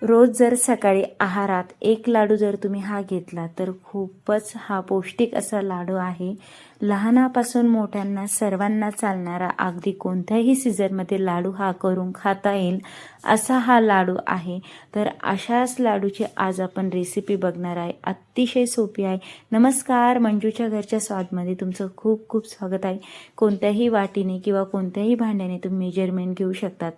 रोज जर सकाळी आहारात एक लाडू जर तुम्ही हा घेतला तर खूपच हा पौष्टिक असा लाडू आहे. लहानापासून मोठ्यांना सर्वांना चालणारा, अगदी कोणत्याही सीझनमध्ये लाडू हा करून खाता येईल असा हा लाडू आहे. तर अशाच लाडूची आज आपण रेसिपी बघणार आहे. अतिशय सोपी आहे. नमस्कार, मंजूच्या घरच्या स्वादमध्ये तुमचं खूप खूप स्वागत आहे. कोणत्याही वाटीने किंवा कोणत्याही भांड्याने तुम्ही मेजरमेंट घेऊ शकतात.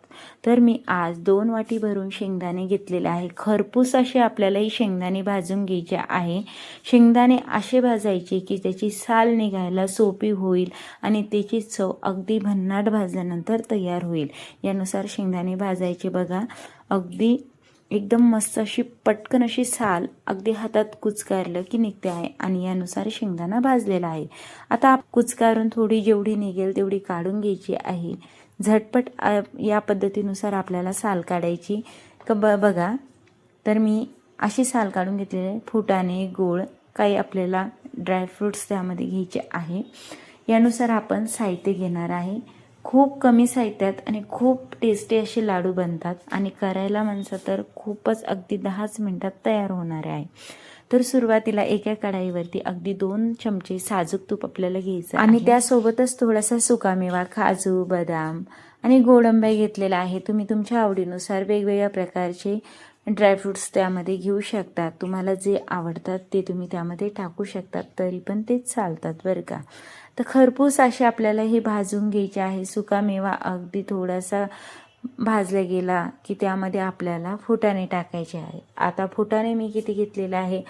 तर मी आज 2 वाटी भरून शेंगदाणे घेतलेले आहे. खरपूस असे आपल्याला ही शेंगदाणे भाजून घ्यायचे आहे. शेंगदाणे असे भाजायचे की त्याची साल निघायला सोपी होईल आणि त्याची चव अगदी भन्नाट भाजल्यानंतर तयार होईल. यानुसार शेंगदाणे भाजायचे बघा. अगदी एकदम मस्त अशी पटकन अशी साल अगदी हातात कुचकारलं की निघते आहे आणि यानुसार शेंगदाणा भाजलेला आहे. आता कुचकारून थोडी जेवढी निघेल तेवढी काढून घ्यायची आहे. झटपट या पद्धतीनुसार आपल्याला साल काढायची बघा. तर मी अशी साल काढून घेतलेली आहे. फुटाणे, गूळ, काही आपल्याला ड्रायफ्रूट्स त्यामध्ये घ्यायचे आहे. यानुसार आपण साहित्य घेणार आहे. खूप कमी साहित्यात आणि खूप टेस्टी असे लाडू बनतात आणि करायला म्हणसा तर खूपच अगदी 10च मिनिटात तयार होणार आहे. तर सुरुवातीला एका कढाईवरती अगदी 2 चमचे साजूक तूप आपल्याला घ्यायचं आणि त्यासोबतच थोडासा सुकामेवा, काजू, बदाम आणि गोडंबे घेतलेला आहे. तुम्ही तुमच्या आवडीनुसार वेगवेगळ्या प्रकारचे ड्रायफ्रूट्स त्यामध्ये घेऊ शकतात. तुम्हाला जे आवडतात ते तुम्ही त्यामध्ये टाकू शकतात, तरी पण ते चालतात बरं का. तर खरपूस असे आपल्याला हे भाजून घ्यायचे आहे. सुकामेवा अगदी थोडासा भाजला गेला की त्यामध्ये आपल्याला फुटाणे टाकायचे आहे. आता फुटाणे मी किती घेतलेले आहे,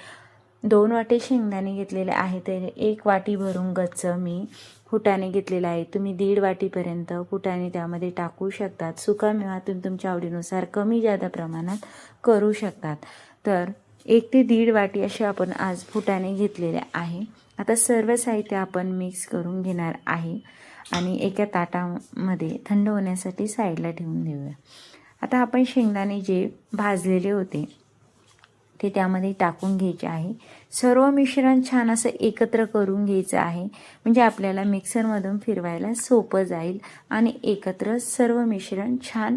2 वाटी शेंगदाणे घेतलेले आहे. तर 1 वाटी भरून गच्च मी फुटाणे घेतलेला आहे. तुम्ही 1.5 वाटीपर्यंत फुटाणे त्यामध्ये टाकू शकतात. सुकामेवा तुम्ही तुमच्या आवडीनुसार कमी जादा प्रमाणात करू शकतात. तर 1 ते 1.5 वाटी असे आपण आज फुटाणे घेतलेले आहे. आता सर्व साहित्य आपण मिक्स करून घेणार आहे आणि एका ताटामध्ये थंड होण्यासाठी साईडला ठेवून देऊया. आता आपण शेंगदाणे जे भाजलेले होते ते त्यामध्ये टाकून घ्यायचे आहे. सर्व मिश्रण छान असं एकत्र करून घ्यायचं आहे, म्हणजे आपल्याला मिक्सरमधून फिरवायला सोपं जाईल आणि एकत्र सर्व मिश्रण छान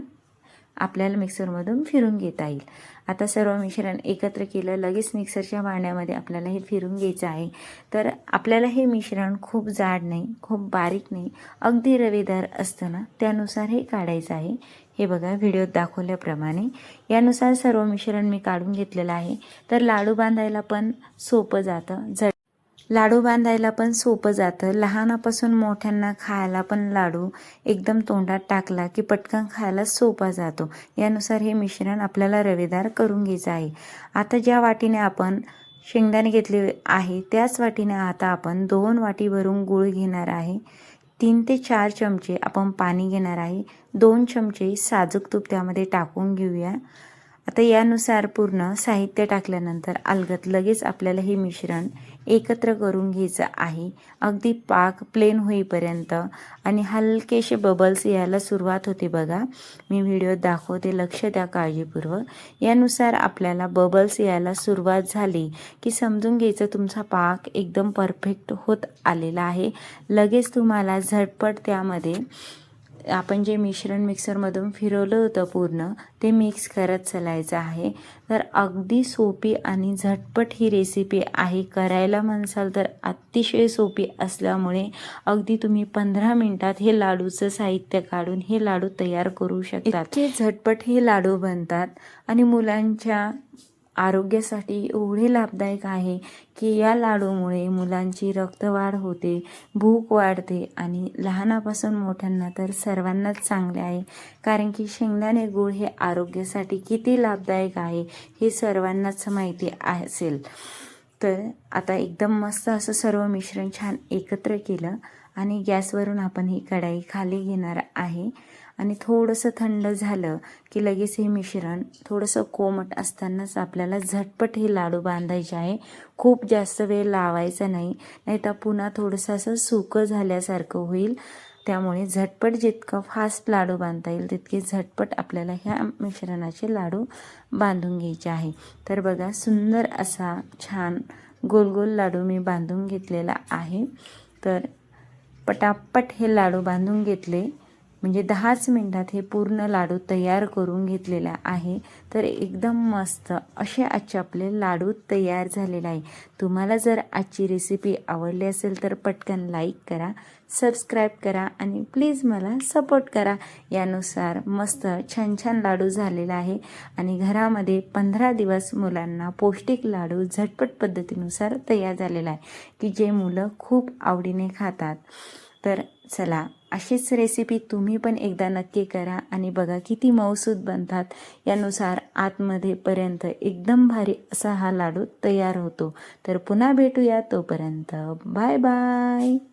आपल्याला मिक्सरमधून फिरून घेता येईल. आता सर्व मिश्रण एकत्र केलं, लगेच मिक्सरच्या भांड्यामध्ये आपल्याला हे फिरून घ्यायचं आहे. तर आपल्याला हे मिश्रण खूप जाड नाही, खूप बारीक नाही, अगदी रवेदार असतं ना त्यानुसार हे काढायचं आहे. हे बघा व्हिडिओत दाखवल्याप्रमाणे यानुसार सर्व मिश्रण मी काढून घेतलेलं आहे. तर लाडू बांधायला पण सोपं जातं. लाडू बांधायला पण सोपं जातं. लहानापासून मोठ्यांना खायला पण लाडू एकदम तोंडात टाकला की पटकन खायला सोपा जातो. यानुसार हे मिश्रण आपल्याला रवेदार करून घ्यायचं आहे. आता ज्या वाटीने आपण शेंगदाणे घेतले आहे त्याच वाटीने आता आपण 2 वाटी भरून गूळ घेणार आहे. 3 ते 4 चमचे आपण पाणी घेणार आहे. 2 चमचे साजूक तूप त्यामध्ये टाकून घेऊया. आता यानुसार पूर्ण साहित्य टाकल्यानंतर अलगद लगेच आपल्याला हे मिश्रण एकत्र करून घ्यायचं आहे. अगदी पाक प्लेन होईपर्यंत आणि हलकेसे बबल्स यायला सुरुवात होते बघा. मी व्हिडिओत दाखवते, लक्ष द्या काळजीपूर्वक. यानुसार आपल्याला बबल्स यायला सुरुवात झाली की समजून घ्यायचं तुमचा पाक एकदम परफेक्ट होत आलेला आहे. लगेच तुम्हाला झटपट त्यामध्ये आपण जे मिश्रण मिक्सरमधून फिरवलं होतं पूर्ण ते मिक्स करत चालायचं आहे. तर अगदी सोपी आणि झटपट ही रेसिपी आहे. करायला म्हणसाल तर अतिशय सोपी असल्यामुळे अगदी तुम्ही 15 मिनिटात हे लाडूचं साहित्य काढून हे लाडू तयार करू शकतात. इतके झटपट हे लाडू बनतात आणि मुलांच्या आरोग्यासाठी एवढे लाभदायक आहे की या लाडूमुळे मुलांची रक्तवाढ होते, भूक वाढते आणि लहानापासून मोठ्यांना तर सर्वांनाच चांगले आहे. कारण की शेंगदाणे गूळ हे आरोग्यासाठी किती लाभदायक आहे हे सर्वांनाच माहिती असेल. तर आता एकदम मस्त असं सर्व मिश्रण छान एकत्र केलं आणि गॅसवरून आपण ही कढाई खाली घेणार आहे आणि थोडंसं थंड झालं की लगेच हे मिश्रण थोडंसं कोमट असतानाच आपल्याला झटपट हे लाडू बांधायचे आहे. खूप जास्त वेळ लावायचा नाही, नाहीतर पुन्हा थोडंसं असं सुकं झाल्यासारखं होईल. त्यामुळे झटपट जितकं फास्ट लाडू बांधता येईल तितके झटपट आपल्याला ह्या मिश्रणाचे लाडू बांधून घ्यायचे आहे. तर बघा सुंदर असा छान गोल गोल लाडू मी बांधून घेतलेला आहे. तर पटापट हे लाडू बांधून घेतले. म्हणजे 10च मिनिटात हे पूर्ण लाडू तयार करून घेतलेला आहे. तर एकदम मस्त असे आजचे आपले लाडू तयार झालेले आहे. तुम्हाला जर आजची रेसिपी आवडली असेल तर पटकन लाईक करा, सबस्क्राईब करा आणि प्लीज मला सपोर्ट करा. यानुसार मस्त छान छान लाडू झालेला आहे आणि घरामध्ये 15 दिवस मुलांना पौष्टिक लाडू झटपट पद्धतीनुसार तयार झालेला आहे की जे मुलं खूप आवडीने खातात. तर चला, अशीच रेसिपी तुम्ही पण एकदा नक्की करा आणि बघा किती मऊसूद बनतात. यानुसार आतमध्ये पर्यंत एकदम भारी असा हा लाडू तयार होतो. तर पुन्हा भेटूया, तोपर्यंत बाय बाय.